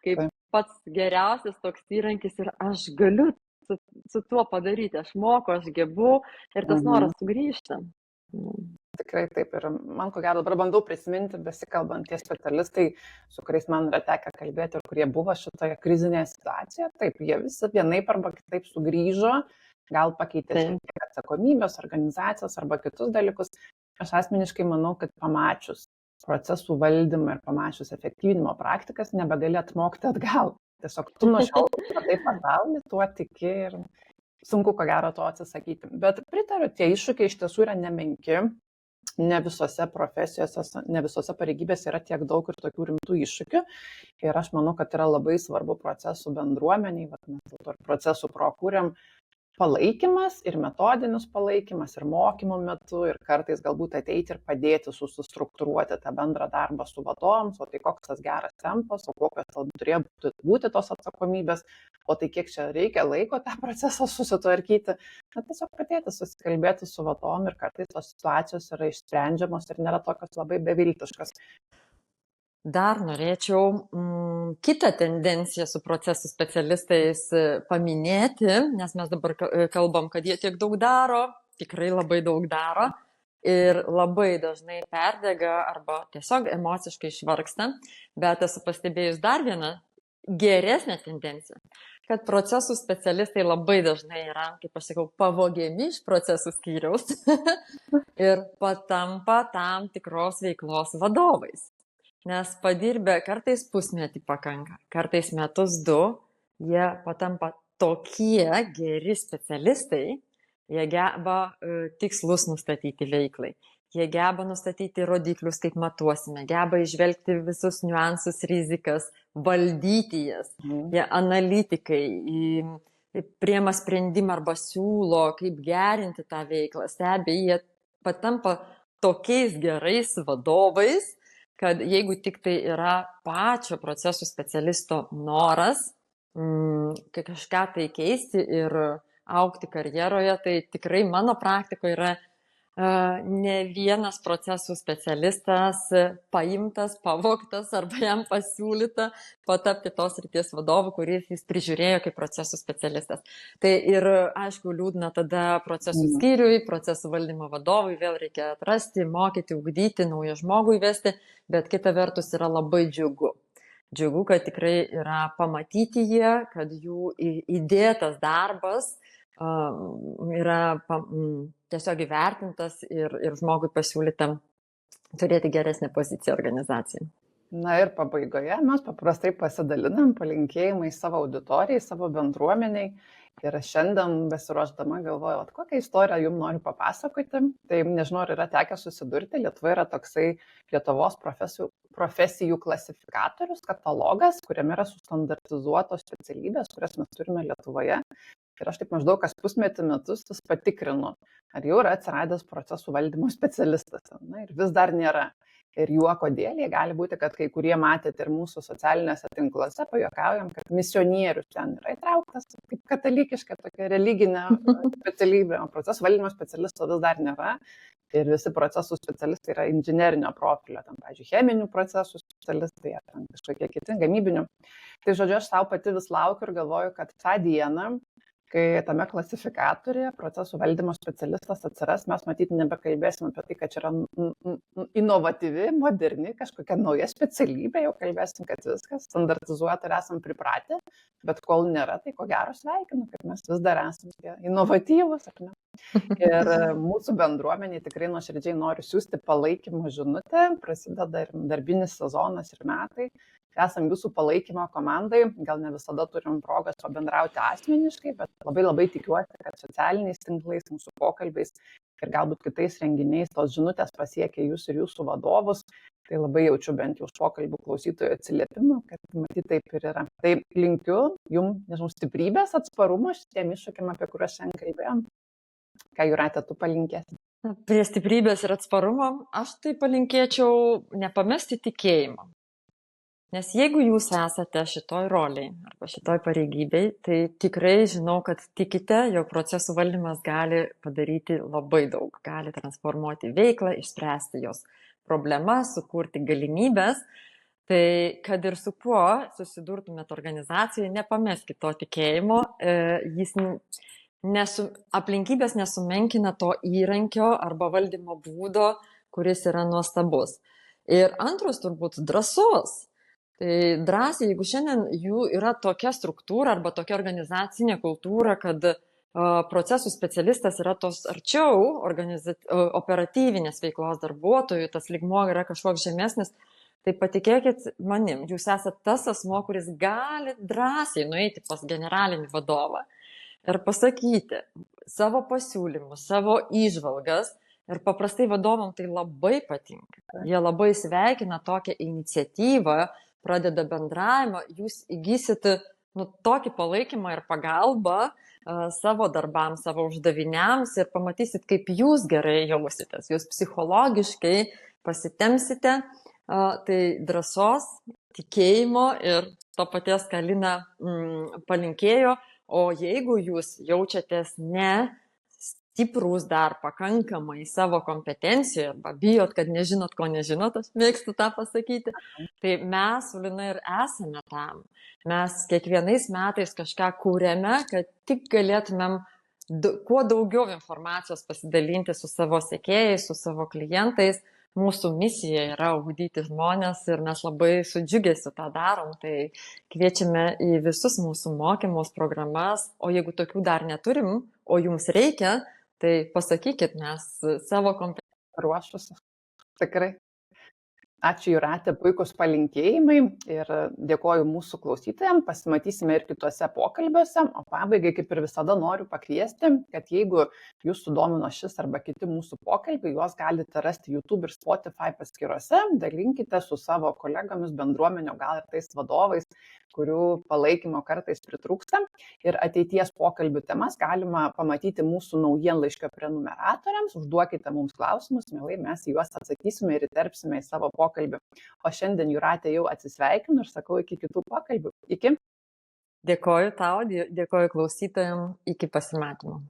kaip pats geriausias toks įrankis ir aš galiu su tuo padaryti, aš moku, aš gebu ir tas noras sugrįžta. Tikrai taip ir man ko gero dabar bandau prisiminti, besikalbant tie specialistai, su kuriais man yra tekę kalbėti ir kurie buvo šitoje krizinėje situacijoje, taip, jie visi vienaip arba kitaip sugrįžo, gal pakeitė šiek tiek atsakomybės, organizacijos arba kitus dalykus. Aš asmeniškai manau, kad pamačius procesų valdymą ir pamačius efektyvinimo praktikas nebegali atmokti atgal. Tiesiog tu nuo šiol taip pasaulį, tuo tiki ir sunku ko gero to atsisakyti. Bet pritariu, tie iššūkiai iš tiesų yra nemenki, ne visose profesijose, ne visose pareigybėse yra tiek daug ir tokių rimtų iššūkių. Ir aš manau, kad yra labai svarbu procesų bendruomeniai, mes ir procesų prokūrėm palaikymas ir metodinis palaikymas ir mokymų metu ir kartais galbūt ateiti ir padėti sustruktūruoti tą bendrą darbą su vadovams, o tai koks tas geras tempas, o kokios turėjo būti tos atsakomybės, o tai kiek čia reikia laiko tą procesą susitvarkyti. Tiesiog padėti susikalbėti su vadovom ir kartais tos situacijos yra išsprendžiamos ir nėra tokios labai beviltiškas. Dar norėčiau kitą tendenciją su procesų specialistais paminėti, nes mes dabar kalbam, kad jie tiek daug daro, tikrai labai daug daro ir labai dažnai perdega arba tiesiog emociškai išvargsta, bet esu pastebėjus dar vieną geresnę tendenciją, kad procesų specialistai labai dažnai yra, kaip aš sakau, pavogiami iš procesų skyriaus ir patampa tam tikros veiklos vadovais. Nes padirbę kartais pusmetį pakanka, kartais metus du, jie patampa tokie geri specialistai, jie geba tikslus nustatyti veiklai, jie geba nustatyti rodiklius, kaip matuosime, geba išvelgti visus niuansus, rizikas, valdyti jas, jie analitikai, priema sprendimą arba siūlo, kaip gerinti tą veiklą, stebi, jie patampa tokiais gerais vadovais, kad jeigu tik tai yra pačio procesų specialisto noras kažką tai keisti ir augti karjeroje, tai tikrai mano praktikoje yra ne vienas procesų specialistas paimtas, pavogtas arba jam pasiūlyta patapti tos srities vadovu, kurį jis prižiūrėjo kaip procesų specialistas. Tai ir aišku liūdna tada procesų skyriui, procesų valdymo vadovui vėl reikia atrasti, mokyti, ugdyti, naują žmogų įvesti, bet kita vertus yra labai džiugu. Džiugu, kad tikrai yra pamatyti jie, kad jų įdėtas darbas yra tiesiog įvertintas ir žmogui pasiūlyta turėti geresnę poziciją organizacijai. Na ir pabaigoje mes paprastai pasidalinam palinkėjimais savo auditorijai, savo bendruomeniai. Ir šiandien besiruošdama galvoju, kokią istoriją jums noriu papasakoti. Tai nežinau, ar yra tekę susidurti. Lietuvoje yra toksai Lietuvos profesijų klasifikatorius, katalogas, kuriame yra sustandartizuotos specialybės, kurias mes turime Lietuvoje. Ir aš taip maždaug kas pusmetį metus patikrinu, ar jau yra atsiradęs procesų valdymo specialistas. Na, ir vis dar nėra. Ir juoko dėlė gali būti, kad kai kurie matėte ir mūsų socialinėse tinkluose, pajuokaujam, kad misionierius ten yra įtrauktas, kaip katalikiška tokia religinė specialybė, o procesų valdymo specialisto vis dar nėra. Ir visi procesų specialistai yra inžinerinio profilio, tam, pavyzdžiui, cheminių procesų specialistai, ar kažkokie kiti gamybinių. Tai žodžiu, aš savo pati vis laukiu ir galvoju, kad tą dieną, kai tame klasifikatoriuje procesų valdymo specialistas atsiras, mes matyti nebekalbėsim apie tai, kad čia yra inovatyvi, moderni, kažkokia nauja specialybė, jau kalbėsim, kad viskas standartizuota ir esam pripratę, bet kol nėra, tai ko gero sveikinu, kad mes vis dar esame inovatyvus, ar ne? Ir mūsų bendruomeniai tikrai nuoširdžiai noriu siūsti palaikymo žinutę, prasideda ir darbinis sezonas ir metai. Esam jūsų palaikymo komandai, gal ne visada turim progos pabendrauti asmeniškai, bet labai tikiuosi, kad socialiniais tinklais, mūsų pokalbiais ir galbūt kitais renginiais tos žinutės pasiekia jūs ir jūsų vadovus. Tai labai jaučiu bent jau iš pokalbių klausytojų atsiliepimų, kad matyt taip ir yra. Tai linkiu jums, nežinau, stiprybės, atsparumo šitiem iššūkiam, apie kuriuos šiandien kalbėjom. Ką, Jūrate, tu palinkėsi? Prie stiprybės ir atsparumo aš tai palinkėčiau nepamesti tikėjimo. Nes jeigu jūs esate šitoj roliai arba šitoj pareigybei, tai tikrai žinau, kad tikite, jog procesų valdymas gali padaryti labai daug. Gali transformuoti veiklą, išspręsti jos problemas, sukurti galimybės. Tai kad ir su kuo susidurtumėt organizacijoje, nepameskite to tikėjimo. Aplinkybės nesumenkina to įrankio arba valdymo būdo, kuris yra nuostabus. Ir antras turbūt drąsos. Tai drąsiai, jeigu šiandien jų yra tokia struktūra arba tokia organizacinė kultūra, kad procesų specialistas yra tos arčiau operatyvinės veiklos darbuotojų, tas lygmuo yra kažkoks žemesnis, tai patikėkit manim, jūs esate tas asmo, kuris gali drąsiai nueiti pas generalinį vadovą ir pasakyti savo pasiūlymus, savo įžvalgas. Ir paprastai vadovam tai labai patinka. Jie labai sveikina tokią iniciatyvą, pradeda bendravimą, jūs įgysit tokį palaikymą ir pagalbą savo darbams, savo uždaviniams ir pamatysit, kaip jūs gerai jausitės. Jūs psichologiškai pasitemsite, tai drąsos, tikėjimo ir to paties, ką Lina palinkėjo. O jeigu jūs jaučiatės stiprus dar pakankamai savo kompetencijoje arba bijot, kad nežinot, ko nežinot, aš mėgstu tą pasakyti, tai mes su Lina ir esame tam. Mes kiekvienais metais kažką kūrėme, kad tik galėtumėm kuo daugiau informacijos pasidalinti su savo sekėjais, su savo klientais. Mūsų misija yra ugdyti žmonės ir mes labai su džiugesiu tą darom. Tai kviečiame į visus mūsų mokymus, programas, o jeigu tokių dar neturim, o jums reikia, tai pasakykit, mes savo kompetenciją ruošusi. Tikrai. Ačiū, Jūrate, puikus palinkėjimai ir dėkoju mūsų klausytojams. Pasimatysime ir kitose pokalbiuose. O pabaigai, kaip ir visada, noriu pakviesti, kad jeigu jūs sudomino šis arba kiti mūsų pokalbiai, juos galite rasti YouTube ir Spotify paskyrose. Dalinkite su savo kolegomis, bendruomenio, gal ir tais vadovais, kurių palaikymo kartais pritrūksta. Ir ateities pokalbių temas galima pamatyti mūsų naujienlaiškio prenumeratoriams. Užduokite mums klausimus, mielai mes juos atsakysime ir įterpsime į savo pokalbį. O šiandien, Jūrate, jau atsisveikinu ir sakau iki kitų pokalbių. Iki. Dėkoju tau, dėkoju klausytojams, iki pasimatymo.